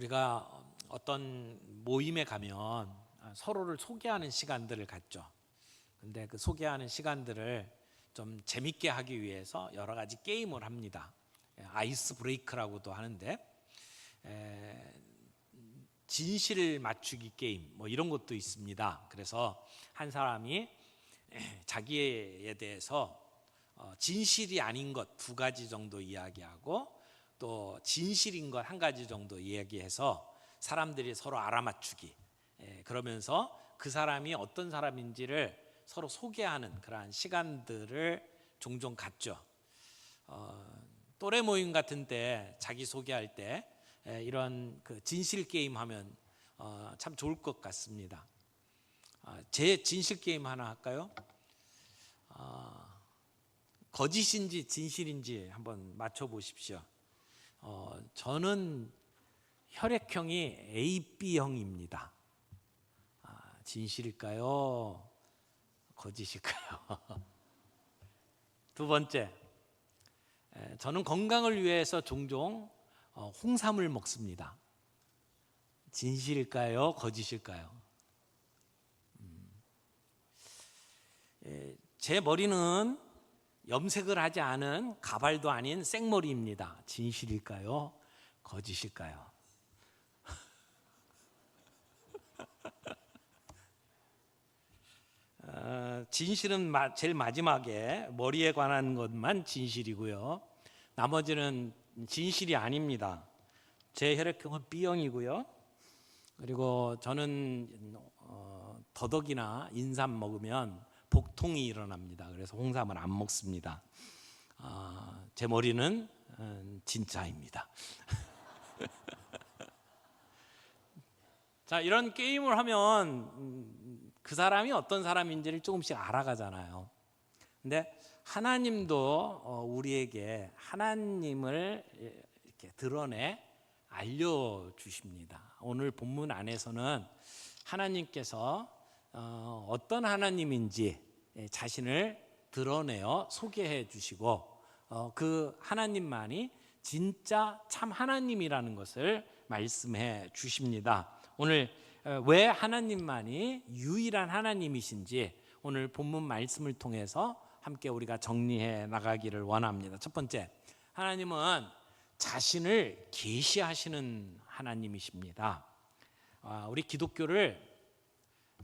우리가 어떤 모임에 가면 서로를 소개하는 시간들을 갖죠. 근데 그 소개하는 시간들을 좀 재밌게 하기 위해서 여러 가지 게임을 합니다. 아이스 브레이크라고도 하는데 진실 맞추기 게임 뭐 이런 것도 있습니다. 그래서 한 사람이 자기에 대해서 진실이 아닌 것 두 가지 정도 이야기하고 또 진실인 것 한 가지 정도 이야기해서 사람들이 서로 알아맞추기, 그러면서 그 사람이 어떤 사람인지를 서로 소개하는 그러한 시간들을 종종 갖죠. 또래 모임 같은 때 자기 소개할 때 이런 그 진실 게임 하면 참 좋을 것 같습니다. 제 진실 게임 하나 할까요? 거짓인지 진실인지 한번 맞춰보십시오. 저는 혈액형이 AB형입니다. 진실일까요? 거짓일까요? 두 번째, 저는 건강을 위해서 종종 홍삼을 먹습니다. 진실일까요? 거짓일까요? 제 머리는 염색을 하지 않은 가발도 아닌 생머리입니다. 진실일까요? 거짓일까요? 진실은 제일 마지막에 머리에 관한 것만 진실이고요. 나머지는 진실이 아닙니다. 제 혈액형은 B형이고요. 그리고 저는 더덕이나 인삼 먹으면 복통이 일어납니다. 그래서 홍삼을 안 먹습니다. 제 머리는 진짜입니다. 자, 이런 게임을 하면 그 사람이 어떤 사람인지를 조금씩 알아가잖아요. 근데 하나님도 우리에게 하나님을 이렇게 드러내 알려주십니다. 오늘 본문 안에서는 하나님께서 어떤 하나님인지 자신을 드러내어 소개해 주시고 그 하나님만이 진짜 참 하나님이라는 것을 말씀해 주십니다. 오늘 왜 하나님만이 유일한 하나님이신지 오늘 본문 말씀을 통해서 함께 우리가 정리해 나가기를 원합니다. 첫 번째, 하나님은 자신을 계시하시는 하나님이십니다. 우리 기독교를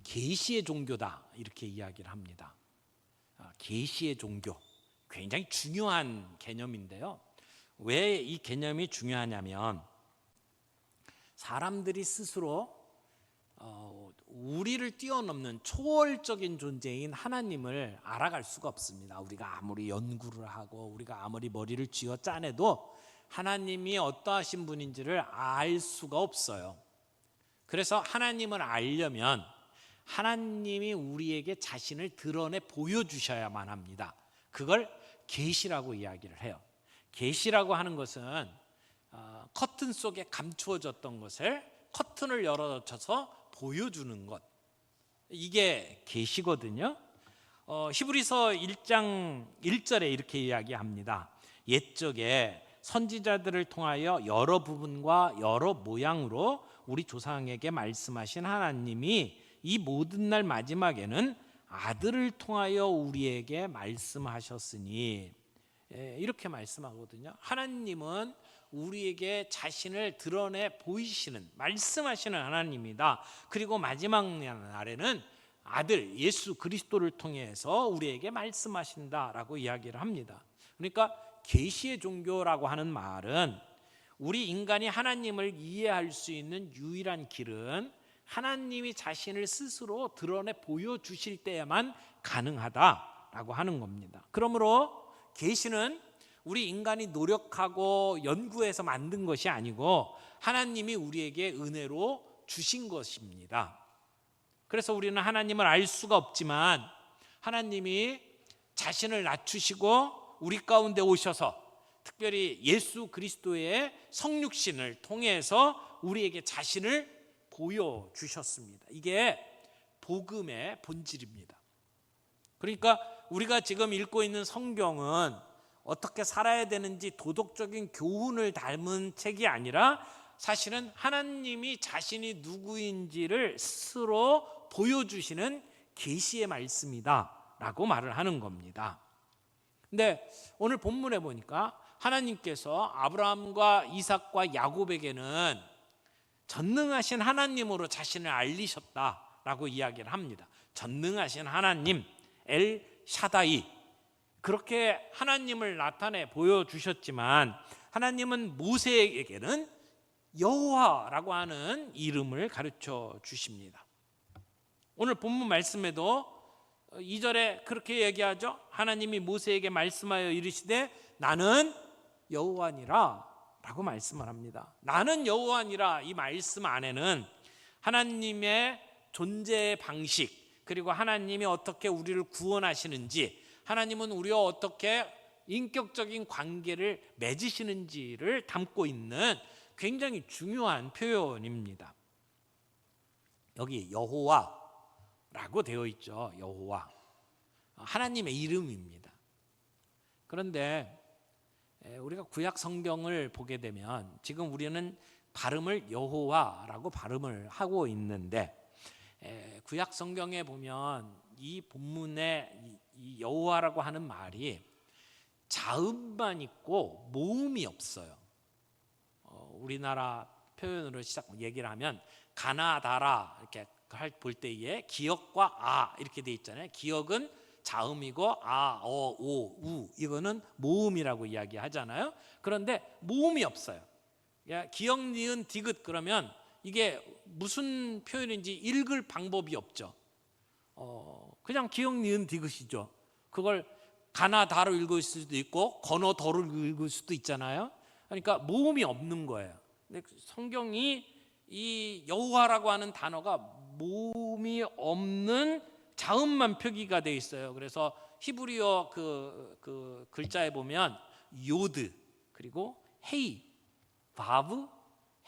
계시의 종교다 이렇게 이야기를 합니다. 계시의 종교, 굉장히 중요한 개념인데요. 왜 이 개념이 중요하냐면 사람들이 스스로 우리를 뛰어넘는 초월적인 존재인 하나님을 알아갈 수가 없습니다. 우리가 아무리 연구를 하고 우리가 아무리 머리를 쥐어 짜내도 하나님이 어떠하신 분인지를 알 수가 없어요. 그래서 하나님을 알려면 하나님이 우리에게 자신을 드러내 보여주셔야만 합니다. 그걸 계시라고 이야기를 해요. 계시라고 하는 것은 커튼 속에 감추어졌던 것을 커튼을 열어젖혀서 보여주는 것, 이게 계시거든요. 히브리서 1장 1절에 이렇게 이야기합니다. 옛적에 선지자들을 통하여 여러 부분과 여러 모양으로 우리 조상에게 말씀하신 하나님이 이 모든 날 마지막에는 아들을 통하여 우리에게 말씀하셨으니, 이렇게 말씀하거든요. 하나님은 우리에게 자신을 드러내 보이시는, 말씀하시는 하나님이다. 그리고 마지막 날에는 아들 예수 그리스도를 통해서 우리에게 말씀하신다라고 이야기를 합니다. 그러니까 계시의 종교라고 하는 말은 우리 인간이 하나님을 이해할 수 있는 유일한 길은 하나님이 자신을 스스로 드러내 보여주실 때에만 가능하다라고 하는 겁니다. 그러므로 계시는 우리 인간이 노력하고 연구해서 만든 것이 아니고 하나님이 우리에게 은혜로 주신 것입니다. 그래서 우리는 하나님을 알 수가 없지만 하나님이 자신을 낮추시고 우리 가운데 오셔서 특별히 예수 그리스도의 성육신을 통해서 우리에게 자신을 보여주셨습니다. 이게 복음의 본질입니다. 그러니까 우리가 지금 읽고 있는 성경은 어떻게 살아야 되는지 도덕적인 교훈을 담은 책이 아니라 사실은 하나님이 자신이 누구인지를 스스로 보여주시는 계시의 말씀이다라고 말을 하는 겁니다. 근데 오늘 본문에 보니까 하나님께서 아브라함과 이삭과 야곱에게는 전능하신 하나님으로 자신을 알리셨다라고 이야기를 합니다. 전능하신 하나님 엘 샤다이, 그렇게 하나님을 나타내 보여주셨지만 하나님은 모세에게는 여호와라고 하는 이름을 가르쳐 주십니다. 오늘 본문 말씀에도 2절에 그렇게 얘기하죠. 하나님이 모세에게 말씀하여 이르시되 나는 여호와니라 라고 말씀을 합니다. 나는 여호와니라, 이 말씀 안에는 하나님의 존재 방식, 그리고 하나님이 어떻게 우리를 구원하시는지, 하나님은 우리와 어떻게 인격적인 관계를 맺으시는지를 담고 있는 굉장히 중요한 표현입니다. 여기 여호와라고 되어 있죠. 여호와, 하나님의 이름입니다. 그런데 우리가 구약 성경을 보게 되면 지금 우리는 발음을 여호와라고 발음을 하고 있는데, 구약 성경에 보면 이 본문에 이 여호와라고 하는 말이 자음만 있고 모음이 없어요. 우리나라 표현으로 얘기를 하면 가나다라 이렇게 볼 때에 기역과 아 이렇게 돼 있잖아요. 기역은 자음이고 아, 어, 오, 우 이거는 모음이라고 이야기하잖아요. 그런데 모음이 없어요. 기역, 니은, 디귿 그러면 이게 무슨 표현인지 읽을 방법이 없죠. 그냥 기역, 니은, 디귿이죠. 그걸 가나다로 읽을 수도 있고 건어더로 읽을 수도 있잖아요. 그러니까 모음이 없는 거예요. 근데 성경이 이 여호와라고 하는 단어가 모음이 없는 자음만 표기가 되어 있어요. 그래서 히브리어 그 글자에 보면 요드, 그리고 헤이, 바브,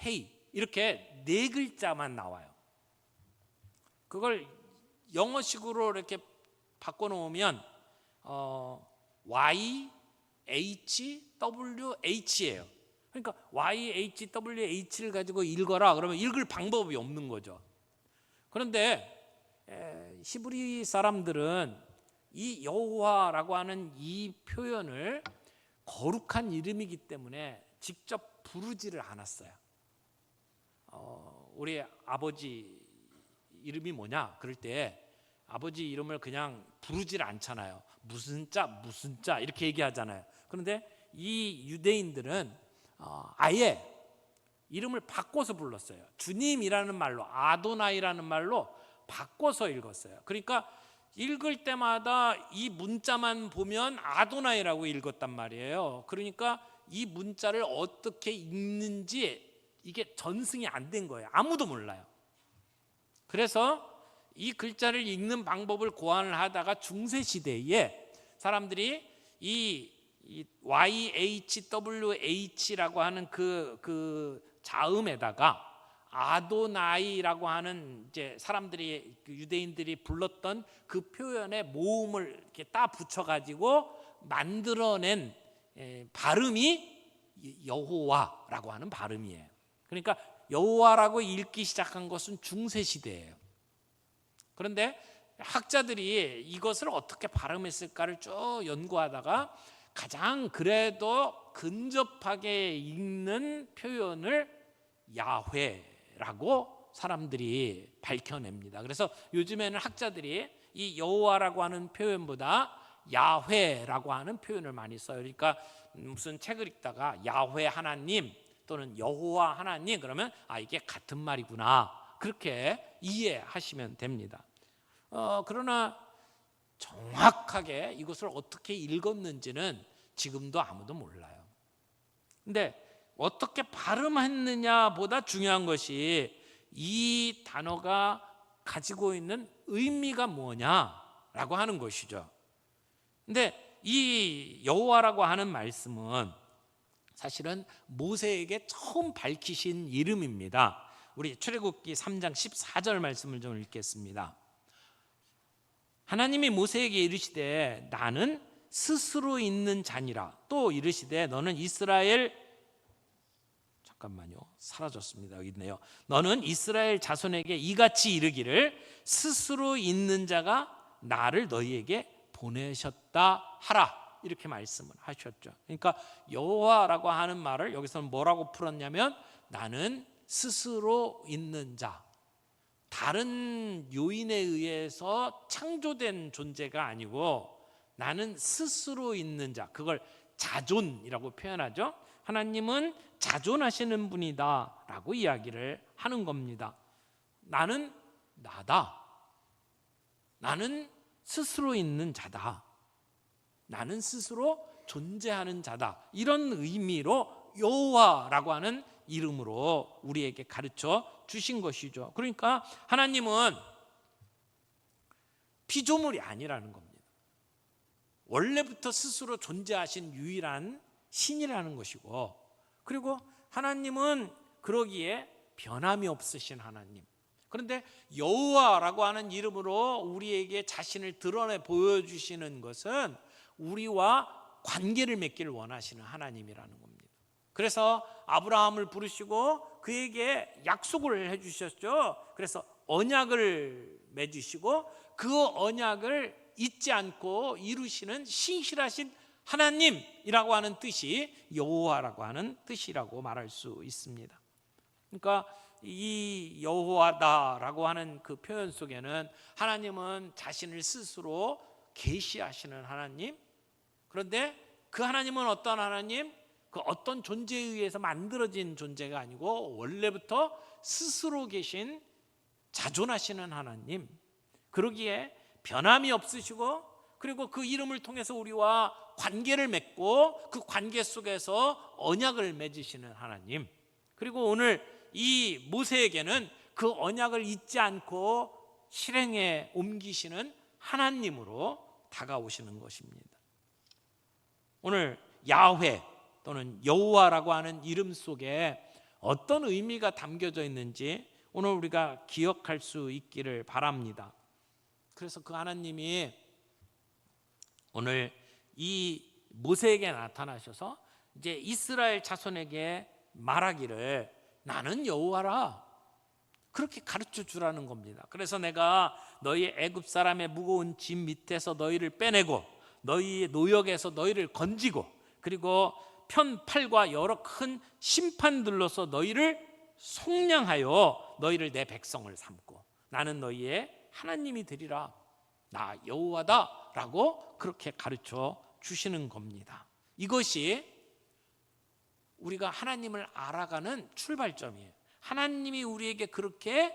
헤이 이렇게 네 글자만 나와요. 그걸 영어식으로 이렇게 바꿔놓으면 Y, H, W, H예요. 그러니까 Y, H, W, H를 가지고 읽어라 그러면 읽을 방법이 없는 거죠. 그런데 히브리 사람들은 이 여호와라고 하는 이 표현을 거룩한 이름이기 때문에 직접 부르지를 않았어요. 우리 아버지 이름이 뭐냐 그럴 때 아버지 이름을 그냥 부르지를 않잖아요. 무슨 자 무슨 자 이렇게 얘기하잖아요. 그런데 이 유대인들은 아예 이름을 바꿔서 불렀어요. 주님이라는 말로, 아도나이라는 말로 바꿔서 읽었어요. 그러니까 읽을 때마다 이 문자만 보면 아도나이라고 읽었단 말이에요. 그러니까 이 문자를 어떻게 읽는지 이게 전승이 안 된 거예요. 아무도 몰라요. 그래서 이 글자를 읽는 방법을 고안을 하다가 중세시대에 사람들이 이 YHWH라고 하는 그 자음에다가 아도나이라고 하는 이제 사람들이 유대인들이 불렀던 그 표현에 모음을 이렇게 딱 붙여가지고 만들어낸 발음이 여호와라고 하는 발음이에요. 그러니까 여호와라고 읽기 시작한 것은 중세 시대예요. 그런데 학자들이 이것을 어떻게 발음했을까를 쭉 연구하다가 가장 그래도 근접하게 읽는 표현을 야훼라고 사람들이 밝혀냅니다. 그래서 요즘에는 학자들이 이 여호와라고 하는 표현보다 야훼라고 하는 표현을 많이 써요. 그러니까 무슨 책을 읽다가 야훼 하나님 또는 여호와 하나님 그러면 이게 같은 말이구나 그렇게 이해하시면 됩니다. 그러나 정확하게 이것을 어떻게 읽었는지는 지금도 아무도 몰라요. 근데 어떻게 발음했느냐 보다 중요한 것이 이 단어가 가지고 있는 의미가 뭐냐라고 하는 것이죠. 근데 이 여호와라고 하는 말씀은 사실은 모세에게 처음 밝히신 이름입니다. 우리 출애굽기 3장 14절 말씀을 좀 읽겠습니다. 하나님이 모세에게 이르시되 나는 스스로 있는 자니라. 또 이르시되 너는 이스라엘 잠깐만요. 사라졌습니다. 여기 있네요. 너는 이스라엘 자손에게 이같이 이르기를 스스로 있는 자가 나를 너희에게 보내셨다 하라. 이렇게 말씀을 하셨죠. 그러니까 여호와라고 하는 말을 여기서는 뭐라고 풀었냐면 나는 스스로 있는 자, 다른 요인에 의해서 창조된 존재가 아니고 나는 스스로 있는 자, 그걸 자존이라고 표현하죠. 하나님은 자존하시는 분이다 라고 이야기를 하는 겁니다. 나는 나다. 나는 스스로 있는 자다. 나는 스스로 존재하는 자다. 이런 의미로 여호와라고 하는 이름으로 우리에게 가르쳐 주신 것이죠. 그러니까 하나님은 피조물이 아니라는 겁니다. 원래부터 스스로 존재하신 유일한 신이라는 것이고, 그리고 하나님은 그러기에 변함이 없으신 하나님. 그런데 여호와라고 하는 이름으로 우리에게 자신을 드러내 보여주시는 것은 우리와 관계를 맺기를 원하시는 하나님이라는 겁니다. 그래서 아브라함을 부르시고 그에게 약속을 해주셨죠. 그래서 언약을 맺으시고 그 언약을 잊지 않고 이루시는 신실하신 하나님이라고 하는 뜻이 여호와라고 하는 뜻이라고 말할 수 있습니다. 그러니까 이 여호와다라고 하는 그 표현 속에는 하나님은 자신을 스스로 계시하시는 하나님, 그런데 그 하나님은 어떤 하나님? 그 어떤 존재에 의해서 만들어진 존재가 아니고 원래부터 스스로 계신 자존하시는 하나님, 그러기에 변함이 없으시고, 그리고 그 이름을 통해서 우리와 관계를 맺고 그 관계 속에서 언약을 맺으시는 하나님, 그리고 오늘 이 모세에게는 그 언약을 잊지 않고 실행에 옮기시는 하나님으로 다가오시는 것입니다. 오늘 야훼 또는 여호와라고 하는 이름 속에 어떤 의미가 담겨져 있는지 오늘 우리가 기억할 수 있기를 바랍니다. 그래서 그 하나님이 오늘 이 모세에게 나타나셔서 이제 이스라엘 자손에게 말하기를 나는 여호와라, 그렇게 가르쳐 주라는 겁니다. 그래서 내가 너희 애굽 사람의 무거운 짐 밑에서 너희를 빼내고 너희의 노역에서 너희를 건지고 그리고 편팔과 여러 큰 심판들로서 너희를 속량하여 너희를 내 백성을 삼고 나는 너희의 하나님이 되리라, 나 여호와다 라고 그렇게 가르쳐 주시는 겁니다. 이것이 우리가 하나님을 알아가는 출발점이에요. 하나님이 우리에게 그렇게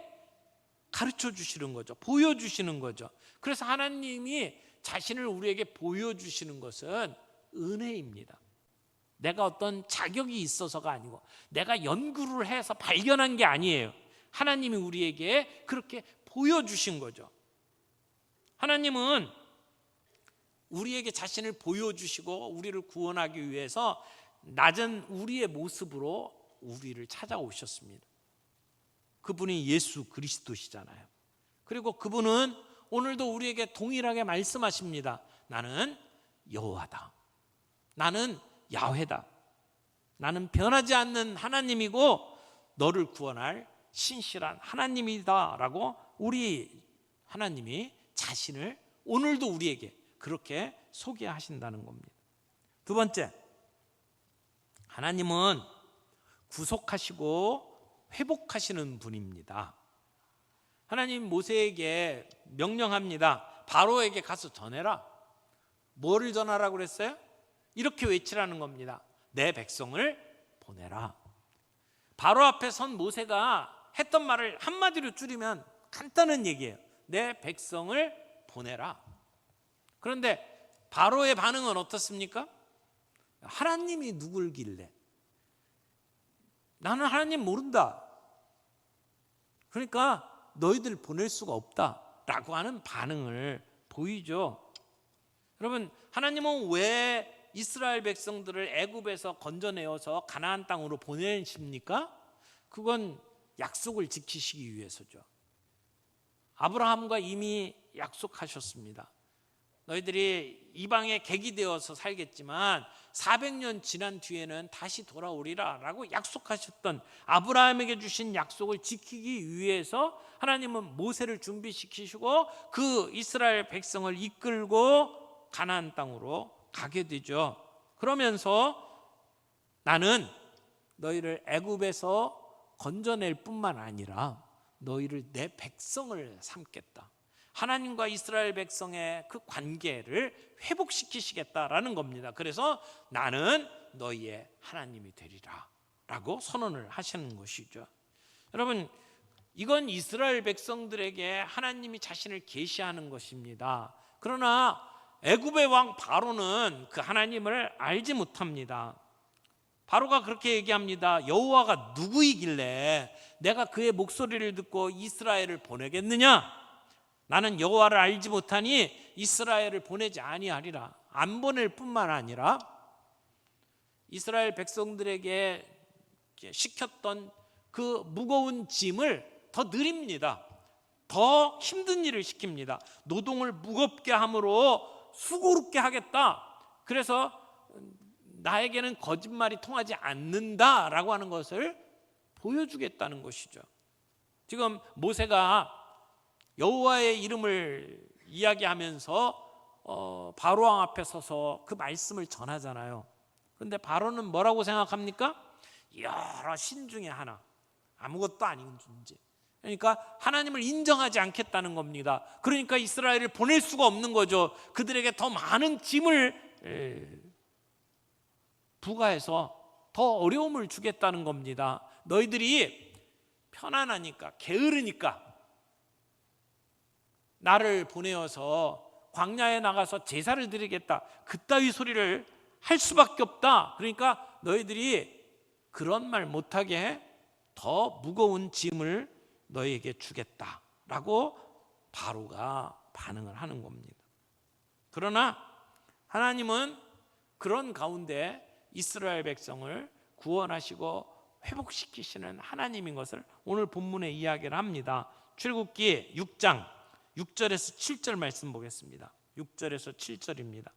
가르쳐 주시는 거죠. 보여주시는 거죠. 그래서 하나님이 자신을 우리에게 보여주시는 것은 은혜입니다. 내가 어떤 자격이 있어서가 아니고 내가 연구를 해서 발견한 게 아니에요. 하나님이 우리에게 그렇게 보여주신 거죠. 하나님은 우리에게 자신을 보여주시고 우리를 구원하기 위해서 낮은 우리의 모습으로 우리를 찾아오셨습니다. 그분이 예수 그리스도시잖아요. 그리고 그분은 오늘도 우리에게 동일하게 말씀하십니다. 나는 여호와다. 나는 야훼다. 나는 변하지 않는 하나님이고 너를 구원할 신실한 하나님이다 라고 우리 하나님이 자신을 오늘도 우리에게 그렇게 소개하신다는 겁니다. 두 번째, 하나님은 구속하시고 회복하시는 분입니다. 하나님 모세에게 명령합니다. 바로에게 가서 전해라. 뭐를 전하라고 그랬어요? 이렇게 외치라는 겁니다. 내 백성을 보내라. 바로 앞에 선 모세가 했던 말을 한마디로 줄이면 간단한 얘기예요. 내 백성을 보내라. 그런데 바로의 반응은 어떻습니까? 하나님이 누굴길래? 나는 하나님 모른다. 그러니까 너희들 보낼 수가 없다라고 하는 반응을 보이죠. 여러분, 하나님은 왜 이스라엘 백성들을 애굽에서 건져내어서 가나안 땅으로 보내십니까? 그건 약속을 지키시기 위해서죠. 아브라함과 이미 약속하셨습니다. 너희들이 이방에 객이 되어서 살겠지만 400년 지난 뒤에는 다시 돌아오리라 라고 약속하셨던 아브라함에게 주신 약속을 지키기 위해서 하나님은 모세를 준비시키시고 그 이스라엘 백성을 이끌고 가나안 땅으로 가게 되죠. 그러면서 나는 너희를 애굽에서 건져낼 뿐만 아니라 너희를 내 백성을 삼겠다. 하나님과 이스라엘 백성의 그 관계를 회복시키시겠다라는 겁니다. 그래서 나는 너희의 하나님이 되리라 라고 선언을 하시는 것이죠. 여러분, 이건 이스라엘 백성들에게 하나님이 자신을 계시하는 것입니다. 그러나 애굽의 왕 바로는 그 하나님을 알지 못합니다. 바로가 그렇게 얘기합니다. 여호와가 누구이길래 내가 그의 목소리를 듣고 이스라엘을 보내겠느냐? 나는 여호와를 알지 못하니 이스라엘을 보내지 아니하리라. 안 보낼 뿐만 아니라 이스라엘 백성들에게 시켰던 그 무거운 짐을 더 느립니다. 더 힘든 일을 시킵니다. 노동을 무겁게 함으로 수고롭게 하겠다. 그래서 나에게는 거짓말이 통하지 않는다라고 하는 것을 보여주겠다는 것이죠. 지금 모세가 여호와의 이름을 이야기하면서 바로 왕 앞에 서서 그 말씀을 전하잖아요. 그런데 바로는 뭐라고 생각합니까? 여러 신 중에 하나, 아무것도 아닌 존재. 그러니까 하나님을 인정하지 않겠다는 겁니다. 그러니까 이스라엘을 보낼 수가 없는 거죠. 그들에게 더 많은 짐을 부과해서 더 어려움을 주겠다는 겁니다. 너희들이 편안하니까, 게으르니까 나를 보내어서 광야에 나가서 제사를 드리겠다, 그따위 소리를 할 수밖에 없다. 그러니까 너희들이 그런 말 못하게 해 더 무거운 짐을 너희에게 주겠다라고 바로가 반응을 하는 겁니다. 그러나 하나님은 그런 가운데 이스라엘 백성을 구원하시고 회복시키시는 하나님인 것을 오늘 본문에 이야기를 합니다. 출애굽기 6장 6절에서 7절 말씀 보겠습니다. 6절에서 7절입니다.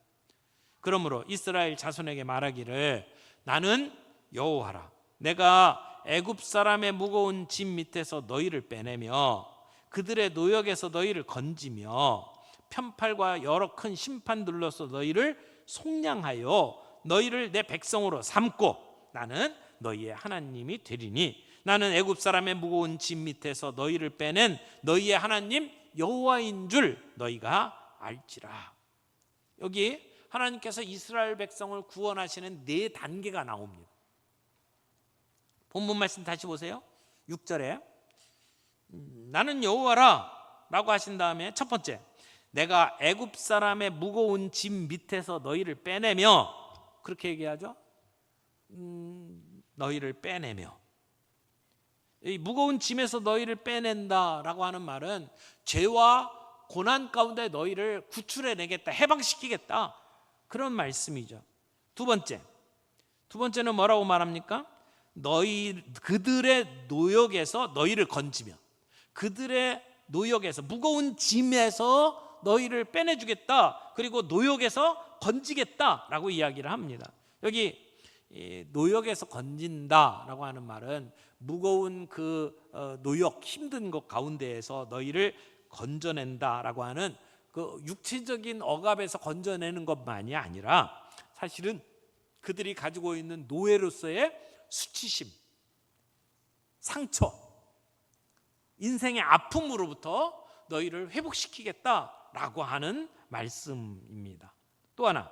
그러므로 이스라엘 자손에게 말하기를 나는 여호와라. 내가 애굽 사람의 무거운 짐 밑에서 너희를 빼내며 그들의 노역에서 너희를 건지며 편팔과 여러 큰 심판들로서 너희를 속량하여 너희를 내 백성으로 삼고 나는 너희의 하나님이 되리니 나는 애굽 사람의 무거운 짐 밑에서 너희를 빼낸 너희의 하나님 여호와인 줄 너희가 알지라. 여기 하나님께서 이스라엘 백성을 구원하시는 네 단계가 나옵니다. 본문 말씀 다시 보세요. 6절에 나는 여호와라 라고 하신 다음에 첫 번째, 내가 애굽 사람의 무거운 짐 밑에서 너희를 빼내며, 그렇게 얘기하죠. 너희를 빼내며, 이 무거운 짐에서 너희를 빼낸다라고 하는 말은 죄와 고난 가운데 너희를 구출해내겠다, 해방시키겠다, 그런 말씀이죠. 두 번째는 뭐라고 말합니까? 그들의 노역에서 너희를 건지며, 그들의 노역에서 무거운 짐에서 너희를 빼내주겠다, 그리고 노역에서 건지겠다라고 이야기를 합니다. 여기 노역에서 건진다라고 하는 말은 무거운 그 노역, 힘든 것 가운데에서 너희를 건져낸다라고 하는 그 육체적인 억압에서 건져내는 것만이 아니라 사실은 그들이 가지고 있는 노예로서의 수치심, 상처, 인생의 아픔으로부터 너희를 회복시키겠다라고 하는 말씀입니다. 또 하나,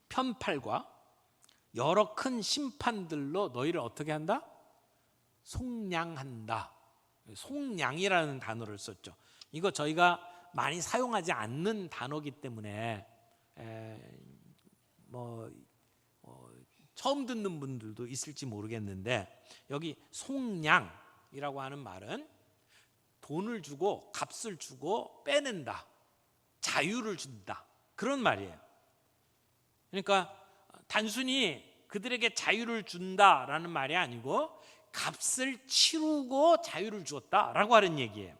편팔과 여러 큰 심판들로 너희를 어떻게 한다? 속량한다. 속량이라는 단어를 썼죠. 이거 저희가 많이 사용하지 않는 단어이기 때문에 처음 듣는 분들도 있을지 모르겠는데, 여기 속량이라고 하는 말은 돈을 주고 값을 주고 빼낸다, 자유를 준다, 그런 말이에요. 그러니까 단순히 그들에게 자유를 준다라는 말이 아니고 값을 치르고 자유를 주었다라고 하는 얘기예요.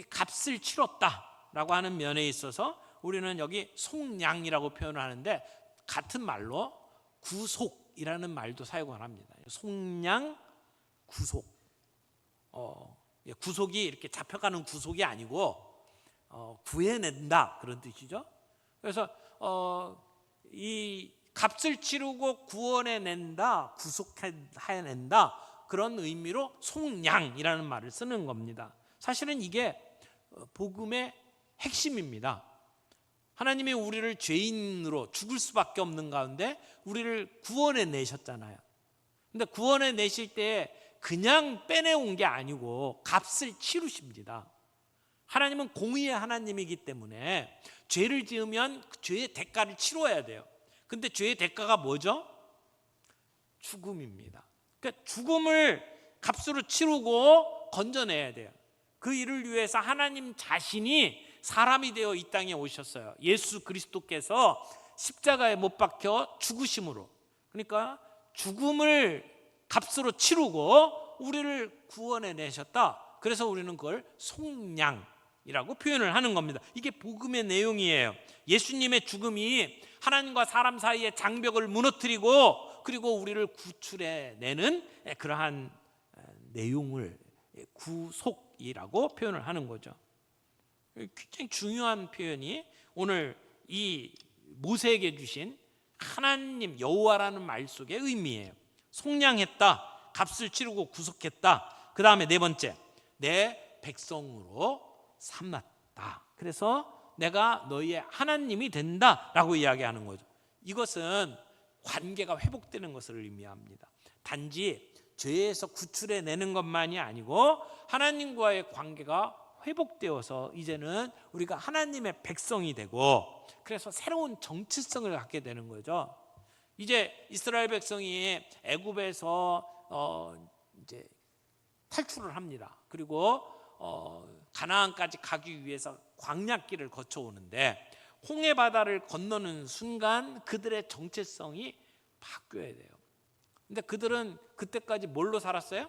값을 치렀다라고 하는 면에 있어서 우리는 여기 속량이라고 표현을 하는데 같은 말로 구속이라는 말도 사용을 합니다. 속량, 구속. 구속이 이렇게 잡혀가는 구속이 아니고 구해낸다 그런 뜻이죠. 그래서 이 값을 치르고 구원해낸다, 구속해낸다 그런 의미로 속량이라는 말을 쓰는 겁니다. 사실은 이게 복음의 핵심입니다. 하나님이 우리를 죄인으로 죽을 수밖에 없는 가운데 우리를 구원해 내셨잖아요. 근데 구원해 내실 때 그냥 빼내온 게 아니고 값을 치르십니다. 하나님은 공의의 하나님이기 때문에 죄를 지으면 그 죄의 대가를 치러야 돼요. 근데 죄의 대가가 뭐죠? 죽음입니다. 그러니까 죽음을 값으로 치르고 건져내야 돼요. 그 일을 위해서 하나님 자신이 사람이 되어 이 땅에 오셨어요. 예수 그리스도께서 십자가에 못 박혀 죽으심으로, 그러니까 죽음을 값으로 치르고 우리를 구원해 내셨다. 그래서 우리는 그걸 속량이라고 표현을 하는 겁니다. 이게 복음의 내용이에요. 예수님의 죽음이 하나님과 사람 사이의 장벽을 무너뜨리고 그리고 우리를 구출해 내는 그러한 내용을 구속이라고 표현을 하는 거죠. 굉장히 중요한 표현이 오늘 이 모세에게 주신 하나님 여호와라는 말 속의 의미예요. 속량했다, 값을 치르고 구속했다. 그 다음에 네 번째, 내 백성으로 삼았다. 그래서 내가 너희의 하나님이 된다라고 이야기하는 거죠. 이것은 관계가 회복되는 것을 의미합니다. 단지 죄에서 구출해내는 것만이 아니고 하나님과의 관계가 회복되어서 이제는 우리가 하나님의 백성이 되고 그래서 새로운 정체성을 갖게 되는 거죠. 이제 이스라엘 백성이 애굽에서 이제 탈출을 합니다. 그리고 가나안까지 가기 위해서 광야길을 거쳐오는데 홍해 바다를 건너는 순간 그들의 정체성이 바뀌어야 돼요. 근데 그들은 그때까지 뭘로 살았어요?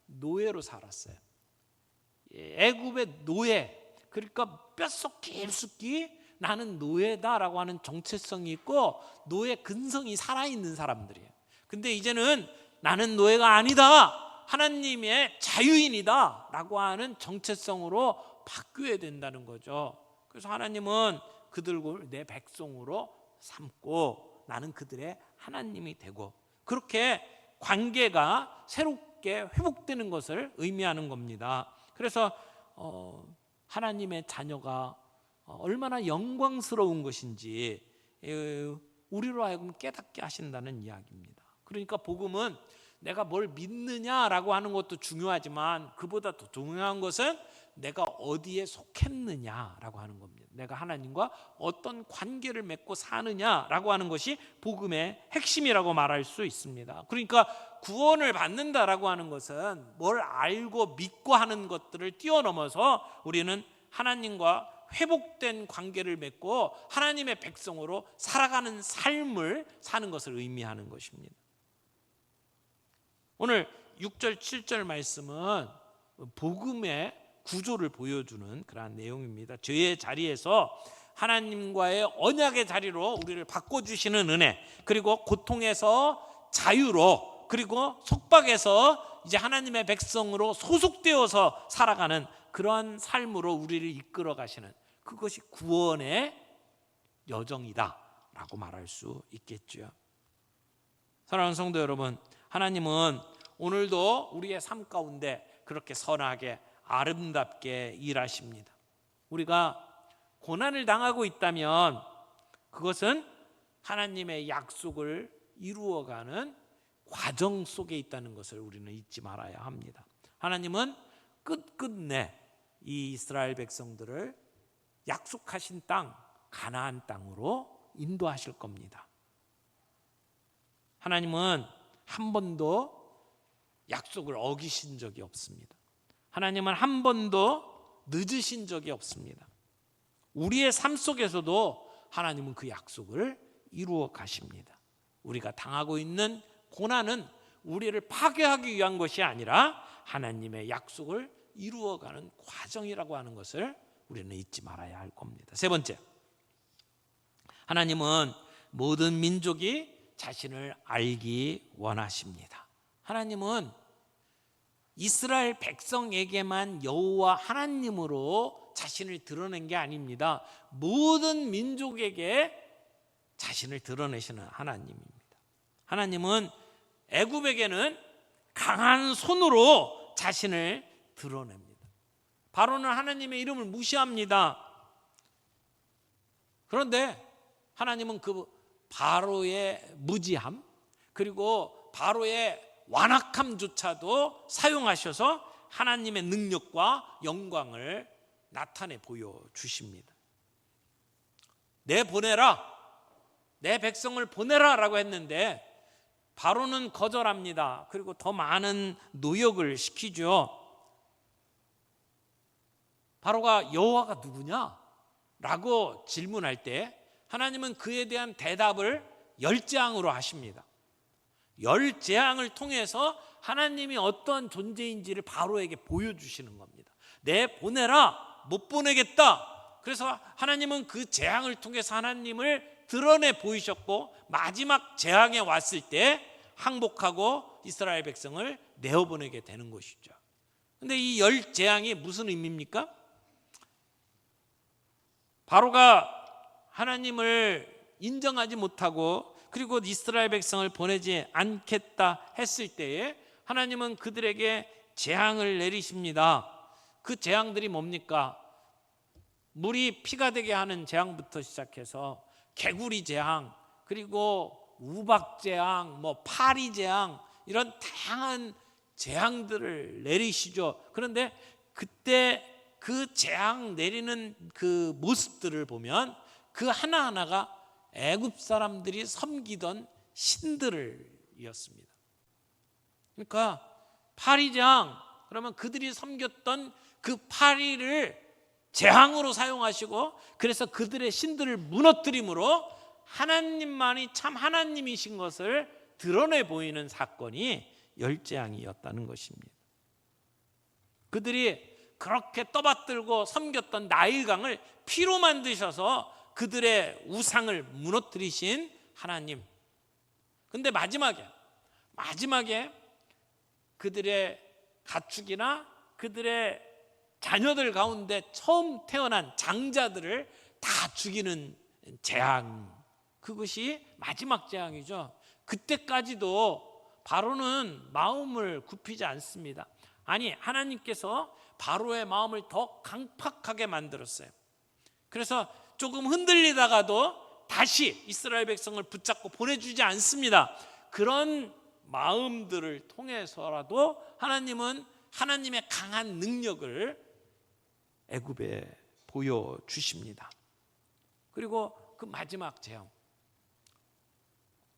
노예로 살았어요. 애굽의 노예, 그러니까 뼛속 깊숙이 나는 노예다라고 하는 정체성이 있고 노예 근성이 살아있는 사람들이에요. 근데 이제는 나는 노예가 아니다, 하나님의 자유인이다 라고 하는 정체성으로 바뀌어야 된다는 거죠. 그래서 하나님은 그들을 내 백성으로 삼고 나는 그들의 하나님이 되고 그렇게 관계가 새롭게 회복되는 것을 의미하는 겁니다. 그래서 하나님의 자녀가 얼마나 영광스러운 것인지 우리로 하여금 깨닫게 하신다는 이야기입니다. 그러니까 복음은 내가 뭘 믿느냐라고 하는 것도 중요하지만 그보다 더 중요한 것은 내가 어디에 속했느냐라고 하는 겁니다. 내가 하나님과 어떤 관계를 맺고 사느냐라고 하는 것이 복음의 핵심이라고 말할 수 있습니다. 그러니까 구원을 받는다라고 하는 것은 뭘 알고 믿고 하는 것들을 뛰어넘어서 우리는 하나님과 회복된 관계를 맺고 하나님의 백성으로 살아가는 삶을 사는 것을 의미하는 것입니다. 오늘 6절 7절 말씀은 복음의 구조를 보여주는 그러한 내용입니다. 죄의 자리에서 하나님과의 언약의 자리로 우리를 바꿔주시는 은혜, 그리고 고통에서 자유로, 그리고 속박에서 이제 하나님의 백성으로 소속되어서 살아가는 그러한 삶으로 우리를 이끌어 가시는 그것이 구원의 여정이다라고 말할 수 있겠죠. 사랑하는 성도 여러분, 하나님은 오늘도 우리의 삶 가운데 그렇게 선하게 아름답게 일하십니다. 우리가 고난을 당하고 있다면 그것은 하나님의 약속을 이루어가는 과정 속에 있다는 것을 우리는 잊지 말아야 합니다. 하나님은 끝끝내 이 이스라엘 백성들을 약속하신 땅, 가나안 땅으로 인도하실 겁니다. 하나님은 한 번도 약속을 어기신 적이 없습니다. 하나님은 한 번도 늦으신 적이 없습니다. 우리의 삶 속에서도 하나님은 그 약속을 이루어 가십니다. 우리가 당하고 있는 고난은 우리를 파괴하기 위한 것이 아니라 하나님의 약속을 이루어가는 과정이라고 하는 것을 우리는 잊지 말아야 할 겁니다. 세 번째, 하나님은 모든 민족이 자신을 알기 원하십니다. 하나님은 이스라엘 백성에게만 여호와 하나님으로 자신을 드러낸 게 아닙니다. 모든 민족에게 자신을 드러내시는 하나님입니다. 하나님은 애굽에게는 강한 손으로 자신을 드러냅니다. 바로는 하나님의 이름을 무시합니다. 그런데 하나님은 그 바로의 무지함, 그리고 바로의 완악함조차도 사용하셔서 하나님의 능력과 영광을 나타내 보여주십니다. 내보내라, 내 백성을 보내라 라고 했는데 바로는 거절합니다. 그리고 더 많은 노역을 시키죠. 바로가 여호와가 누구냐? 라고 질문할 때 하나님은 그에 대한 대답을 10재앙으로 하십니다. 10재앙을 통해서 하나님이 어떤 존재인지를 바로에게 보여주시는 겁니다. 내보내라, 못 보내겠다. 그래서 하나님은 그 재앙을 통해서 하나님을 드러내 보이셨고, 마지막 재앙에 왔을 때 항복하고 이스라엘 백성을 내어보내게 되는 것이죠. 그런데 이 10재앙이 무슨 의미입니까? 바로가 하나님을 인정하지 못하고 그리고 이스라엘 백성을 보내지 않겠다 했을 때에 하나님은 그들에게 재앙을 내리십니다. 그 재앙들이 뭡니까? 물이 피가 되게 하는 재앙부터 시작해서 개구리 재앙, 그리고 우박 재앙, 파리 재앙, 이런 다양한 재앙들을 내리시죠. 그런데 그때 그 재앙 내리는 그 모습들을 보면 그 하나하나가 애굽 사람들이 섬기던 신들이었습니다. 그러니까 파리 재앙, 그러면 그들이 섬겼던 그 파리를 재앙으로 사용하시고, 그래서 그들의 신들을 무너뜨림으로 하나님만이 참 하나님이신 것을 드러내 보이는 사건이 10재앙이었다는 것입니다. 그들이 그렇게 떠받들고 섬겼던 나일강을 피로 만드셔서 그들의 우상을 무너뜨리신 하나님. 근데 마지막에 그들의 가축이나 그들의 자녀들 가운데 처음 태어난 장자들을 다 죽이는 재앙, 그것이 마지막 재앙이죠. 그때까지도 바로는 마음을 굽히지 않습니다. 아니, 하나님께서 바로의 마음을 더 강팍하게 만들었어요. 그래서 조금 흔들리다가도 다시 이스라엘 백성을 붙잡고 보내주지 않습니다. 그런 마음들을 통해서라도 하나님은 하나님의 강한 능력을 애굽에 보여주십니다. 그리고 그 마지막 재앙,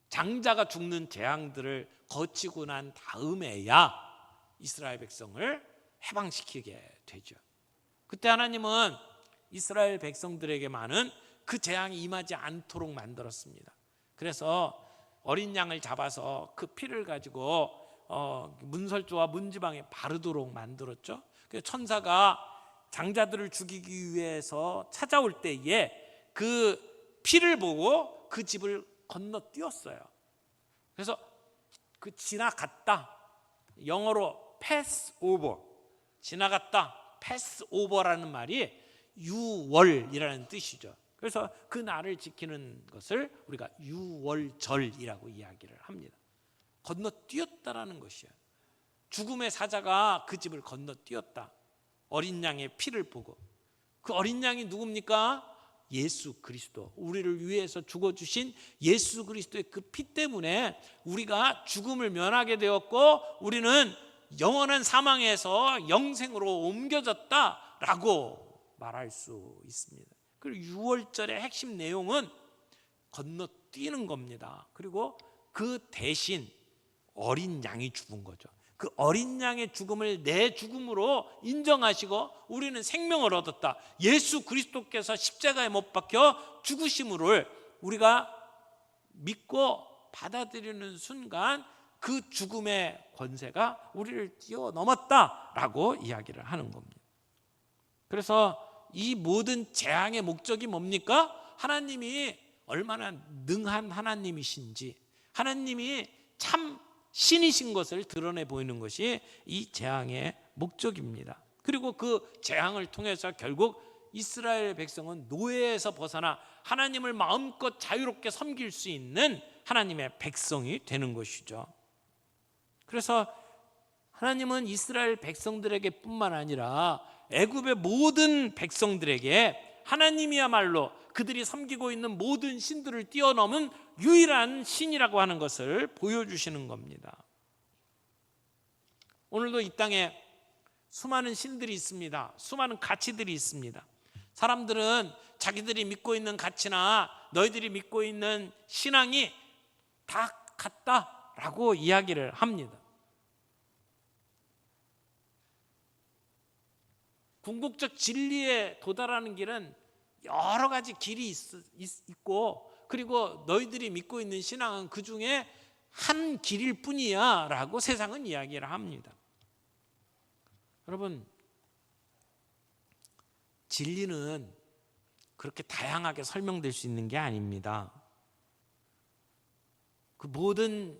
장자가 죽는 재앙들을 거치고 난 다음에야 이스라엘 백성을 해방시키게 되죠. 그때 하나님은 이스라엘 백성들에게만은 그 재앙이 임하지 않도록 만들었습니다. 그래서 어린 양을 잡아서 그 피를 가지고 문설주와 문지방에 바르도록 만들었죠. 천사가 장자들을 죽이기 위해서 찾아올 때에 그 피를 보고 그 집을 건너뛰었어요. 그래서 그 지나갔다, 영어로 pass over, 지나갔다, pass over라는 말이 유월이라는 뜻이죠. 그래서 그 날을 지키는 것을 우리가 유월절이라고 이야기를 합니다. 건너뛰었다라는 것이에요. 죽음의 사자가 그 집을 건너뛰었다. 어린 양의 피를 보고. 그 어린 양이 누굽니까? 예수 그리스도, 우리를 위해서 죽어주신 예수 그리스도의 그 피 때문에 우리가 죽음을 면하게 되었고, 우리는 영원한 사망에서 영생으로 옮겨졌다라고 말할 수 있습니다. 그리고 유월절의 핵심 내용은 건너뛰는 겁니다. 그리고 그 대신 어린 양이 죽은 거죠. 그 어린 양의 죽음을 내 죽음으로 인정하시고 우리는 생명을 얻었다. 예수 그리스도께서 십자가에 못 박혀 죽으심을 우리가 믿고 받아들이는 순간 그 죽음의 권세가 우리를 뛰어넘었다라고 이야기를 하는 겁니다. 그래서 이 모든 재앙의 목적이 뭡니까? 하나님이 얼마나 능한 하나님이신지, 하나님이 참 신이신 것을 드러내 보이는 것이 이 재앙의 목적입니다. 그리고 그 재앙을 통해서 결국 이스라엘 백성은 노예에서 벗어나 하나님을 마음껏 자유롭게 섬길 수 있는 하나님의 백성이 되는 것이죠. 그래서 하나님은 이스라엘 백성들에게 뿐만 아니라 애굽의 모든 백성들에게 하나님이야말로 그들이 섬기고 있는 모든 신들을 뛰어넘은 유일한 신이라고 하는 것을 보여주시는 겁니다. 오늘도 이 땅에 수많은 신들이 있습니다. 수많은 가치들이 있습니다. 사람들은 자기들이 믿고 있는 가치나 너희들이 믿고 있는 신앙이 다 같다라고 이야기를 합니다. 궁극적 진리에 도달하는 길은 여러 가지 길이 있고, 그리고 너희들이 믿고 있는 신앙은 그 중에 한 길일 뿐이야 라고 세상은 이야기를 합니다. 여러분, 진리는 그렇게 다양하게 설명될 수 있는 게 아닙니다. 그 모든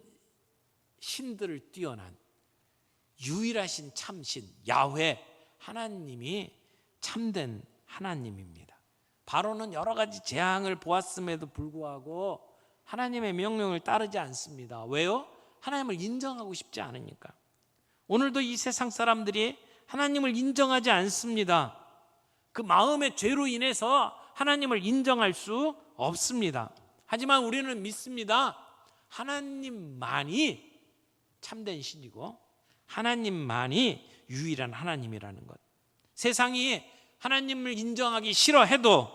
신들을 뛰어난 유일하신 참신 야훼 하나님이 참된 하나님입니다. 바로는 여러 가지 재앙을 보았음에도 불구하고 하나님의 명령을 따르지 않습니다. 왜요? 하나님을 인정하고 싶지 않으니까. 오늘도 이 세상 사람들이 하나님을 인정하지 않습니다. 그 마음의 죄로 인해서 하나님을 인정할 수 없습니다. 하지만 우리는 믿습니다. 하나님만이 참된 신이고 하나님만이 유일한 하나님이라는 것. 세상이 하나님을 인정하기 싫어해도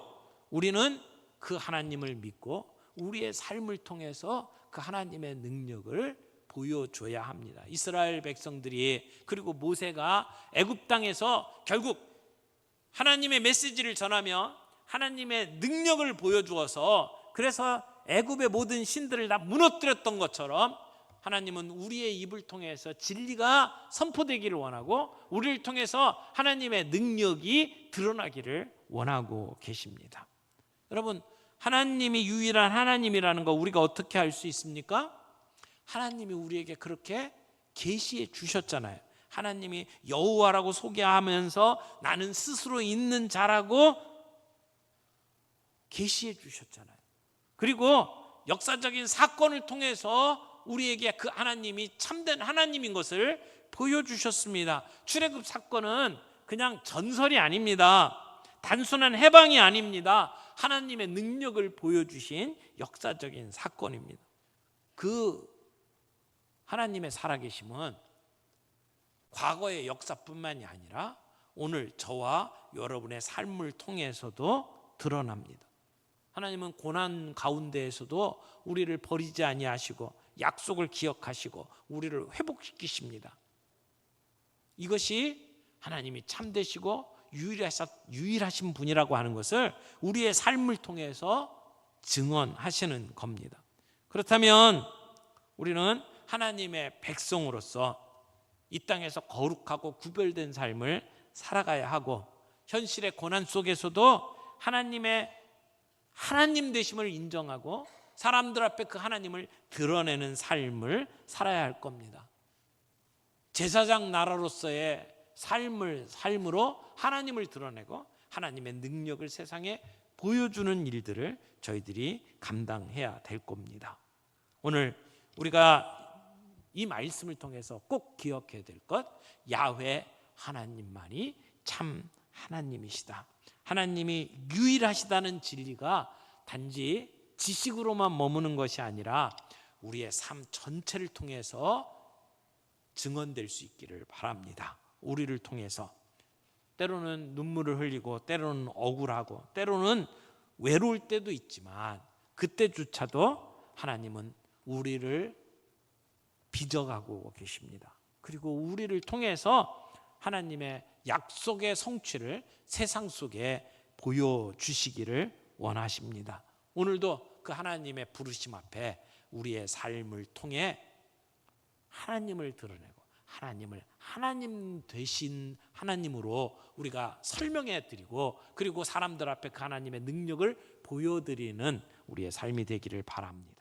우리는 그 하나님을 믿고 우리의 삶을 통해서 그 하나님의 능력을 보여줘야 합니다. 이스라엘 백성들이, 그리고 모세가 애굽 땅에서 결국 하나님의 메시지를 전하며 하나님의 능력을 보여주어서, 그래서 애굽의 모든 신들을 다 무너뜨렸던 것처럼 하나님은 우리의 입을 통해서 진리가 선포되기를 원하고 우리를 통해서 하나님의 능력이 드러나기를 원하고 계십니다. 여러분, 하나님이 유일한 하나님이라는 거 우리가 어떻게 알 수 있습니까? 하나님이 우리에게 그렇게 계시해 주셨잖아요. 하나님이 여호와라고 소개하면서 나는 스스로 있는 자라고 계시해 주셨잖아요. 그리고 역사적인 사건을 통해서 우리에게 그 하나님이 참된 하나님인 것을 보여주셨습니다. 출애굽 사건은 그냥 전설이 아닙니다. 단순한 해방이 아닙니다. 하나님의 능력을 보여주신 역사적인 사건입니다. 그 하나님의 살아계심은 과거의 역사뿐만이 아니라 오늘 저와 여러분의 삶을 통해서도 드러납니다. 하나님은 고난 가운데에서도 우리를 버리지 아니하시고 약속을 기억하시고 우리를 회복시키십니다. 이것이 하나님이 참되시고 유일하신 분이라고 하는 것을 우리의 삶을 통해서 증언하시는 겁니다. 그렇다면 우리는 하나님의 백성으로서 이 땅에서 거룩하고 구별된 삶을 살아가야 하고, 현실의 고난 속에서도 하나님 되심을 인정하고 사람들 앞에 그 하나님을 드러내는 삶을 살아야 할 겁니다. 제사장 나라로서의 삶으로 하나님을 드러내고 하나님의 능력을 세상에 보여주는 일들을 저희들이 감당해야 될 겁니다. 오늘 우리가 이 말씀을 통해서 꼭 기억해야 될 것, 야훼 하나님만이 참 하나님이시다. 하나님이 유일하시다는 진리가 단지 지식으로만 머무는 것이 아니라 우리의 삶 전체를 통해서 증언될 수 있기를 바랍니다. 우리를 통해서 때로는 눈물을 흘리고 때로는 억울하고 때로는 외로울 때도 있지만 그때조차도 하나님은 우리를 빚어가고 계십니다. 그리고 우리를 통해서 하나님의 약속의 성취를 세상 속에 보여주시기를 원하십니다. 오늘도 그 하나님의 부르심 앞에 우리의 삶을 통해 하나님을 드러내고 하나님을 하나님 되신 하나님으로 우리가 설명해 드리고, 그리고 사람들 앞에 그 하나님의 능력을 보여드리는 우리의 삶이 되기를 바랍니다.